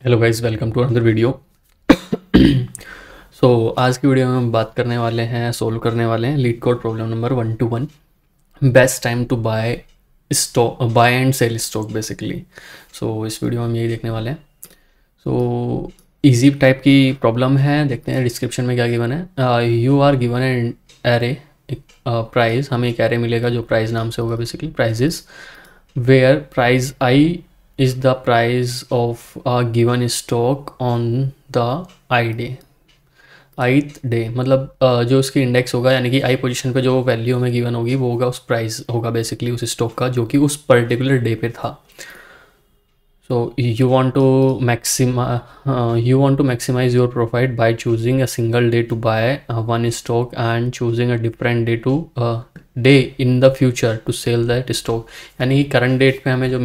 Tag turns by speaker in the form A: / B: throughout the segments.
A: Hello guys, welcome to another video. आज की video में हम बात करने वाले हैं, सोल्व करने वाले हैं LeetCode problem number 121, best time to buy stock, buy and sell stock basically. इस वीडियो में हम यही देखने वाले हैं। इजी टाइप की प्रॉब्लम है, देखते हैं डिस्क्रिप्शन में क्या गिवन है। You are given an array, एक प्राइस, हमें एक एरे मिलेगा जो प्राइस नाम से होगा basically. Prices where price i is the price of a given stock on the i day। ith day मतलब जो उसकी इंडेक्स होगा, यानी कि आई पोजीशन पे जो वैल्यू हमें गिवन होगी वो होगा, उस प्राइस होगा बेसिकली उस स्टॉक का जो कि उस पर्टिकुलर डे पे था। So you want to maximize your profit by choosing a single day to buy one stock and choosing a different day to day in the future to sell that stock। यानी कि current date पे हमें जो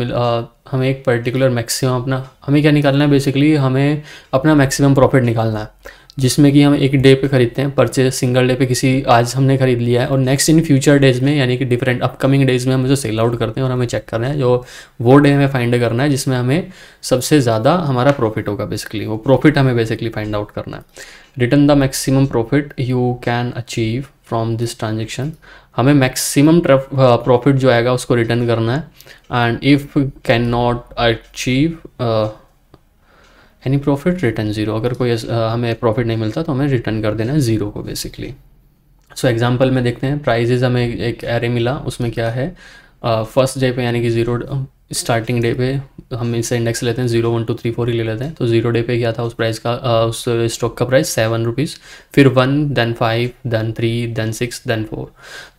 A: हमें एक particular maximum हमें क्या निकालना है बेसिकली, हमें अपना मैक्सिमम प्रॉफिट निकालना है, जिसमें कि हम एक डे पे खरीदते हैं परचेज, सिंगल डे पे किसी आज हमने खरीद लिया है और नेक्स्ट इन फ्यूचर डेज में यानी कि डिफरेंट अपकमिंग डेज में हम जो सेल आउट करते हैं और हमें चेक करना है, जो वो डे हमें फाइंड करना है जिसमें हमें सबसे ज़्यादा हमारा प्रॉफिट होगा बेसिकली। वो प्रॉफिट हमें बेसिकली फाइंड आउट करना है। Return the maximum profit you can achieve from this transaction. हमें मैक्सिमम प्रॉफिट जो आएगा उसको रिटर्न करना है। And if can not achieve any profit return zero. अगर कोई हमें प्रॉफिट नहीं मिलता तो हमें रिटर्न कर देना है ज़ीरो को बेसिकली। एग्जांपल में देखते हैं, प्राइजेज हमें एक एरे मिला, उसमें क्या है फर्स्ट डे पे यानी कि ज़ीरो स्टार्टिंग डे पे हम इससे इंडेक्स लेते हैं 0 1 2 3 4 ही ले लेते हैं। तो 0 डे पे क्या था उस प्राइस का, उस स्टॉक का प्राइस 7 रुपीज़, फिर 1 देन 5 देन 3 देन 6 देन 4।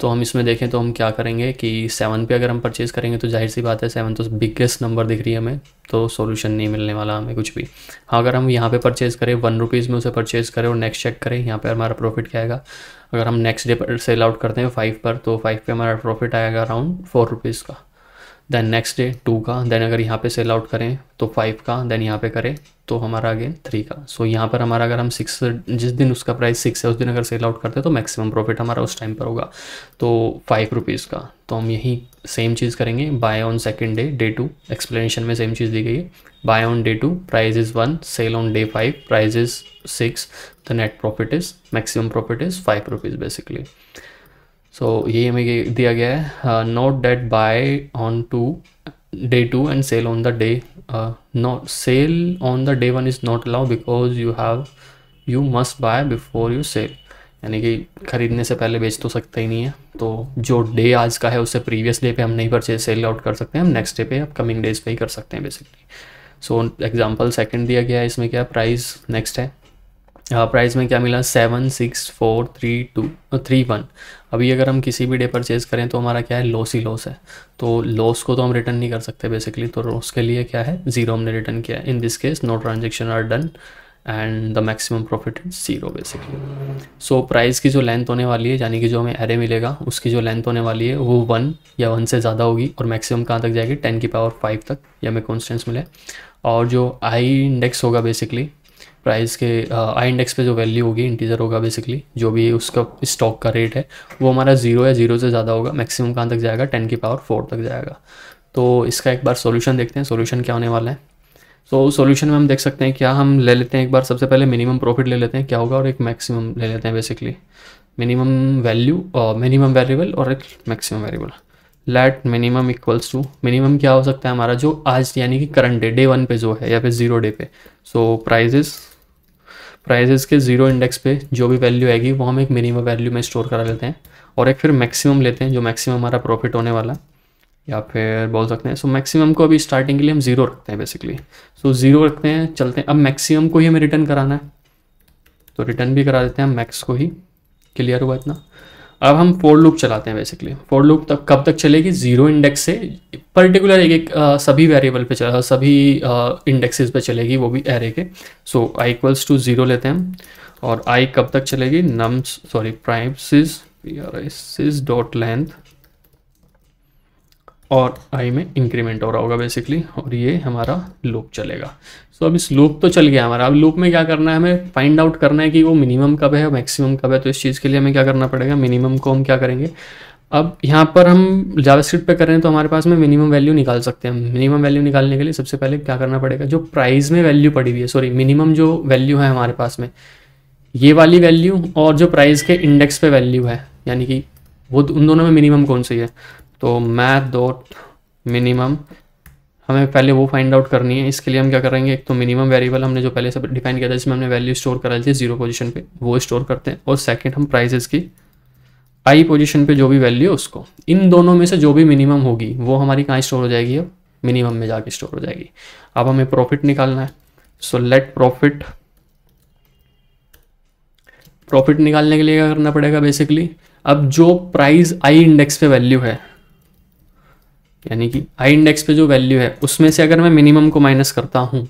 A: तो हम इसमें देखें तो हम क्या करेंगे कि 7 पे अगर हम परचेज़ करेंगे तो जाहिर सी बात है 7 तो बिगेस्ट नंबर दिख रही है हमें, तो सॉल्यूशन नहीं मिलने वाला हमें कुछ भी। हाँ, अगर हम यहाँ पे परचेज़ करें 1 रुपीज़ में उसे परचेज़ करें और नेक्स्ट चेक करें यहाँ पे हमारा प्रॉफिट क्या आएगा। अगर हम नेक्स्ट डे पर सेल आउट करते हैं 5 पर, तो 5 पे हमारा प्रॉफिट आएगा अराउंड 4 रुपीज़ का। देन नेक्स्ट डे 2 का, देन अगर यहाँ पे सेल आउट करें तो 5 का, देन यहाँ पे करें तो हमारा अगेन 3 का। यहाँ पर हमारा अगर हम 6, जिस दिन उसका प्राइस 6 है उस दिन अगर सेल आउट करते हैं तो मैक्सिमम प्रॉफिट हमारा उस टाइम पर होगा तो 5 रुपीज़ का। तो हम यही सेम चीज़ करेंगे, buy on second day, day 2, explanation में सेम चीज़ दी गई है। Buy on day 2 price is 1, sell on day 5 price is 6, the net profit is, maximum profit is 5 rupees basically. ये हमें दिया गया है, note that buy on day 2 and sell on the day, not sell on the day 1 is not allow because you must bye before you sell. यानी कि ख़रीदने से पहले बेच तो सकते ही नहीं है, तो जो डे आज का है उससे प्रीवियस डे पे हम नहीं परचेज सेल आउट कर सकते हैं, हम नेक्स्ट डे पे अपकमिंग डेज पे ही कर सकते हैं बेसिकली। एग्जांपल सेकंड दिया गया है, इसमें क्या प्राइस नेक्स्ट है, प्राइस में क्या मिला 7 6 4 3 2 3 1। अभी अगर हम किसी भी डे परचेज करें तो हमारा क्या है, लॉस ही लॉस है, तो लॉस को तो हम रिटर्न नहीं कर सकते बेसिकली, तो लॉस के लिए क्या है 0 हमने रिटर्न किया है। In this case no transaction are done and the maximum profit is 0 basically. Price की जो लेंथ होने वाली है, यानी कि जो हमें एरे मिलेगा उसकी जो लेंथ होने वाली है वो 1 या 1 से ज़्यादा होगी और मैक्सिमम कहाँ तक जाएगी 10 की पावर 5 तक, ये हमें कॉन्स्टेंट्स मिले। और जो आई इंडेक्स होगा बेसिकली, प्राइस के आई इंडेक्स पे जो वैल्यू होगी इंटीजर होगा बेसिकली, जो भी उसका स्टॉक का रेट है वो हमारा 0 या 0 से ज़्यादा होगा, मैक्सिमम कहाँ तक जाएगा 10 की पावर 4 तक जाएगा। तो इसका एक बार सॉल्यूशन देखते हैं, सॉल्यूशन क्या होने वाला है। सॉल्यूशन में हम देख सकते हैं, क्या हम ले लेते हैं एक बार सबसे पहले मिनिमम प्रॉफिट ले लेते हैं क्या होगा, और एक मैक्सिमम ले लेते हैं बेसिकली, मिनिमम वैल्यू और मिनिमम वेरिएबल और एक maximum variable. Let minimum equals to, minimum क्या हो सकता है हमारा जो आज यानी कि करंट डे, डे 1 पे जो है या फिर 0 डे पे। प्राइजेस के 0 इंडेक्स पे जो भी वैल्यू आएगी वो हम एक मिनिमम वैल्यू में स्टोर करा लेते हैं और एक फिर मैक्सिमम लेते हैं जो मैक्सिमम हमारा प्रॉफिट होने वाला, या फिर बोल सकते हैं। मैक्सिमम को अभी स्टार्टिंग के लिए हम 0 रखते हैं बेसिकली। 0 रखते हैं, चलते हैं। अब मैक्सिमम को ही हमें रिटर्न कराना है तो रिटर्न भी करा देते हैं हम मैक्स को ही। क्लियर हुआ इतना। अब हम फॉर लूप चलाते हैं बेसिकली। फॉर लूप तक कब तक चलेगी, 0 इंडेक्स से पर्टिकुलर एक सभी वेरिएबल पे सभी इंडेक्सेस पे चलेगी, वो भी एरे के। आई इक्वल्स टू 0 लेते हैं हम, और आई कब तक चलेगी, प्राइस डॉट लेंथ, और आई में इंक्रीमेंट हो रहा होगा बेसिकली, और ये हमारा लूप चलेगा। अब इस लूप तो चल गया हमारा। अब लूप में क्या करना है, हमें फाइंड आउट करना है कि वो मिनिमम कब है और मैक्सिमम कब है। तो इस चीज़ के लिए हमें क्या करना पड़ेगा, मिनिमम को हम क्या करेंगे, अब यहाँ पर हम जावास्क्रिप्ट पे कर रहे हैं तो हमारे पास में मिनिमम वैल्यू निकाल सकते हैं। मिनिमम वैल्यू निकालने के लिए सबसे पहले क्या करना पड़ेगा, जो प्राइस में वैल्यू पड़ी हुई है, सॉरी मिनिमम जो वैल्यू है हमारे पास में, ये वाली वैल्यू और जो प्राइस के इंडेक्स पे वैल्यू है, यानी कि वो उन दोनों में मिनिमम कौन सी है। तो मैथ डॉट मिनिमम हमें पहले वो फाइंड आउट करनी है। इसके लिए हम क्या करेंगे, एक तो मिनिमम वेरिएबल हमने जो पहले से डिफाइन किया था जिसमें हमने वैल्यू स्टोर करा थी 0 पोजीशन पे, वो स्टोर करते हैं। और सेकंड हम प्राइसेस की आई पोजीशन पे जो भी वैल्यू है उसको, इन दोनों में से जो भी मिनिमम होगी वो हमारी कहाँ स्टोर हो जाएगी, अब मिनिमम में जाके स्टोर हो जाएगी। अब हमें प्रॉफिट निकालना है। सो लेट प्रॉफिट निकालने के लिए क्या करना पड़ेगा, बेसिकली अब जो प्राइस आई इंडेक्स पे वैल्यू है, यानी कि आई इंडेक्स पे जो वैल्यू है उसमें से अगर मैं मिनिमम को माइनस करता हूँ,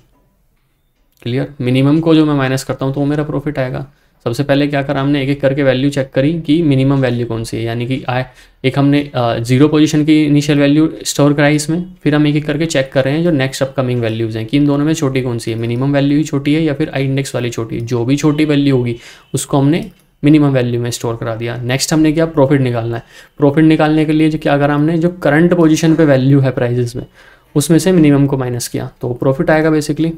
A: क्लियर, मिनिमम को जो मैं माइनस करता हूँ तो वो मेरा प्रॉफिट आएगा। सबसे पहले क्या करा हमने, एक एक करके वैल्यू चेक करी कि मिनिमम वैल्यू कौन सी है, यानी कि एक हमने 0 पोजीशन की इनिशियल वैल्यू स्टोर कराई इसमें, फिर हम एक एक करके चेक कर रहे हैं जो नेक्स्ट अपकमिंग वैल्यूज़ हैं कि इन दोनों में छोटी कौन सी है, मिनिमम वैल्यू ही छोटी है या फिर आई इंडेक्स वाली छोटी। जो भी छोटी वैल्यू होगी उसको हमने मिनिमम वैल्यू में स्टोर करा दिया। नेक्स्ट हमने क्या, प्रॉफिट निकालना है। प्रॉफिट निकालने के लिए जो क्या करा हमने, जो करंट पोजीशन पे वैल्यू है प्राइजेस में उसमें से मिनिमम को माइनस किया तो प्रॉफिट आएगा बेसिकली।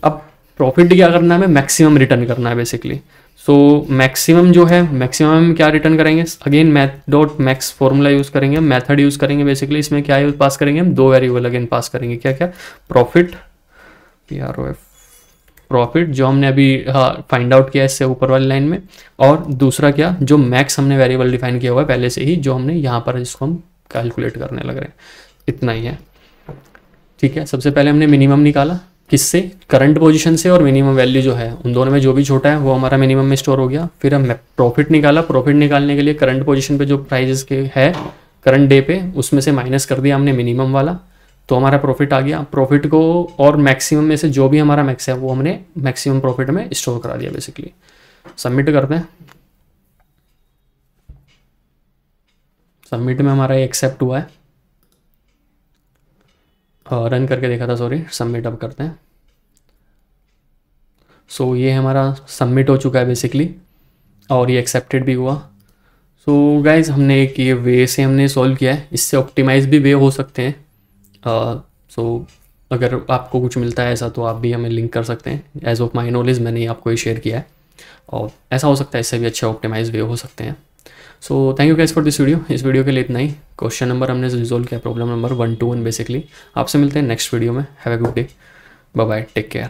A: अब प्रॉफिट क्या करना है, हमें मैक्सिमम रिटर्न करना है बेसिकली। सो मैक्सिमम जो है, मैक्सिमम हम क्या रिटर्न करेंगे, again math dot max formula use करेंगे, मेथड यूज़ करेंगे बेसिकली। इसमें क्या पास करेंगे हम, 2 वेरिएबल अगेन पास करेंगे, क्या क्या, प्रॉफिट PROF प्रॉफिट जो हमने अभी फाइंड आउट किया इससे ऊपर वाली लाइन में, और दूसरा क्या, जो मैक्स हमने वेरिएबल डिफाइन किया हुआ है पहले से ही, जो हमने यहाँ पर जिसको हम कैलकुलेट करने लग रहे हैं। इतना ही है, ठीक है। सबसे पहले हमने मिनिमम निकाला, किससे, करंट पोजीशन से, और मिनिमम वैल्यू जो है उन दोनों में जो भी छोटा है वो हमारा मिनिमम में स्टोर हो गया। फिर हम प्रॉफिट निकाला। प्रॉफिट निकालने के लिए करंट पोजीशन पे जो प्राइजेस के है करंट डे पे उसमें से माइनस कर दिया हमने मिनिमम वाला, तो हमारा प्रॉफिट आ गया। प्रॉफिट को और मैक्सिमम में से जो भी हमारा मैक्स है वो हमने मैक्सिमम प्रॉफिट में स्टोर करा दिया बेसिकली। सबमिट करते हैं। सबमिट में हमारा ये एक्सेप्ट हुआ है, रन करके देखा था, सॉरी, सबमिट अब करते हैं। सो ये हमारा सबमिट हो चुका है बेसिकली, और ये एक्सेप्टेड भी हुआ। सो गाइज हमने एक ये वे से हमने सॉल्व किया है। इससे ऑप्टिमाइज भी वे हो सकते हैं। सो अगर आपको कुछ मिलता है ऐसा तो आप भी हमें लिंक कर सकते हैं। एज ऑफ माई नॉलेज मैंने आपको ये शेयर किया है, और ऐसा हो सकता है इससे भी अच्छे ऑप्टिमाइज वे हो सकते हैं। So thank you guys for this video. इस वीडियो के लिए इतना ही। क्वेश्चन नंबर हमने रिजोल्व किया, प्रॉब्लम नंबर 121 बेसिकली। आपसे मिलते हैं नेक्स्ट वीडियो में। Have a good day, bye bye, take care.